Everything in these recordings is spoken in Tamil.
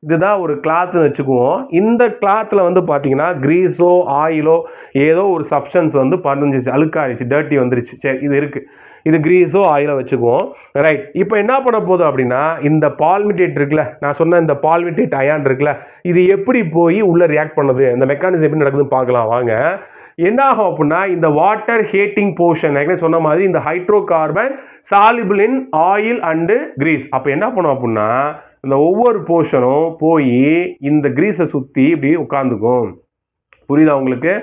இதுதான் ஒரு கிளாத்னு வச்சுக்குவோம். இந்த கிளாத்தில் வந்து பார்த்தீங்கன்னா கிரீஸோ ஆயிலோ ஏதோ ஒரு சப்ஸ்டன்ஸ் வந்து பதிஞ்சிச்சு, அழுக்காயிடுச்சு, டர்ட்டி வந்துருச்சு. சரி, இது இருக்குது, இது கிரீஸோ ஆயிலோ வச்சுக்குவோம். ரைட். இப்போ என்ன பண்ண போதும் அப்படின்னா, இந்த பால்மிட்டேட் இருக்குல்ல, நான் சொன்ன இந்த பால்மிட்டேட் அயான் இருக்குல்ல, இது எப்படி போய் உள்ளே ரியாக்ட் பண்ணுது, இந்த மெக்கானிசம் எப்படி நடக்குதுன்னு பார்க்கலாம் வாங்க. என்ன ஆகும் அப்படின்னா, இந்த வாட்டர் ஹேட்டிங் போர்ஷன் ஏற்கனவே சொன்ன மாதிரி இந்த hydrocarbon soluble in oil and grease. அப்போ என்ன பண்ணும் அப்படின்னா, இந்த ஒவ்வொரு போர்ஷனும் போய் இந்த கிரீஸை சுற்றி இப்படி உட்காந்துக்கும். புரியுதா உங்களுக்கு?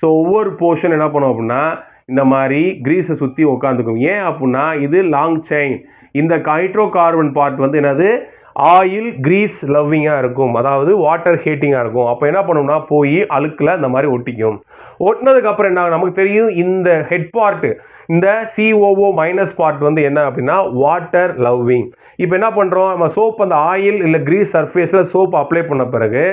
ஸோ ஒவ்வொரு போர்ஷன் என்ன பண்ணும் அப்படின்னா இந்த மாதிரி கிரீஸை சுற்றி உட்காந்துக்கும். ஏன் அப்படின்னா இது லாங் செயின். இந்த ஹைட்ரோ கார்பன் பார்ட் வந்து என்னது, ஆயில் கிரீஸ் லவ்விங்காக இருக்கும், அதாவது வாட்டர் ஹீட்டிங்காக இருக்கும். அப்போ என்ன பண்ணணும்னா போய் அழுக்கில் இந்த மாதிரி ஒட்டிக்கும். ஒட்டினதுக்கப்புறம் என்ன நமக்கு தெரியும், இந்த ஹெட் பார்ட்டு, இந்த COO மைனஸ் பார்ட் வந்து என்ன அப்படின்னா வாட்டர் லவ்விங். இப்போ என்ன பண்ணுறோம், நம்ம சோப் அந்த ஆயில் இல்லை கிரீஸ் சர்ஃபேஸில் சோப் அப்ளை பண்ண பிறகு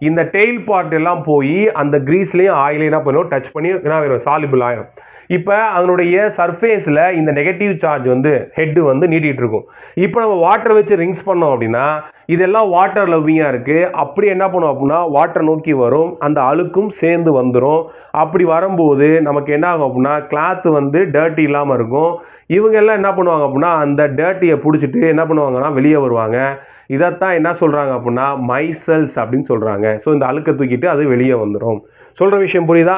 இந்த டெயில் பார்ட் எல்லாம் போய் அந்த கிரீஸ்லேயும் ஆயிலையும் என்ன பண்ணுவோம், டச் பண்ணி என்ன ஆயிரும், சாலிபிள் ஆயிரும். இப்போ அதனுடைய சர்ஃபேஸில் இந்த நெகட்டிவ் சார்ஜ் வந்து ஹெட்டு வந்து நீட்டிகிட்டு இருக்கும். இப்போ நம்ம வாட்டர் வச்சு ரிங்ஸ் பண்ணோம் அப்படின்னா இதெல்லாம் வாட்டர் லவ்விங்காக இருக்குது. அப்படி என்ன பண்ணுவோம் அப்படின்னா வாட்டர் நோக்கி வரும், அந்த அழுக்கும் சேர்ந்து வந்துடும். அப்படி வரும்போது நமக்கு என்ன ஆகும் அப்படின்னா கிளாத் வந்து டர்ட்டி இல்லாமல் இருக்கும். இவங்க எல்லாம் என்ன பண்ணுவாங்க அப்படின்னா அந்த டர்ட்டியை பிடிச்சிட்டு என்ன பண்ணுவாங்கன்னா வெளியே வருவாங்க. இதைத்தான் என்ன சொல்கிறாங்க அப்படின்னா மைசல்ஸ் அப்படின்னு சொல்கிறாங்க. ஸோ இந்த அழுக்கை தூக்கிட்டு அது வெளியே வந்துடும். சொல்கிற விஷயம் புரியுதா?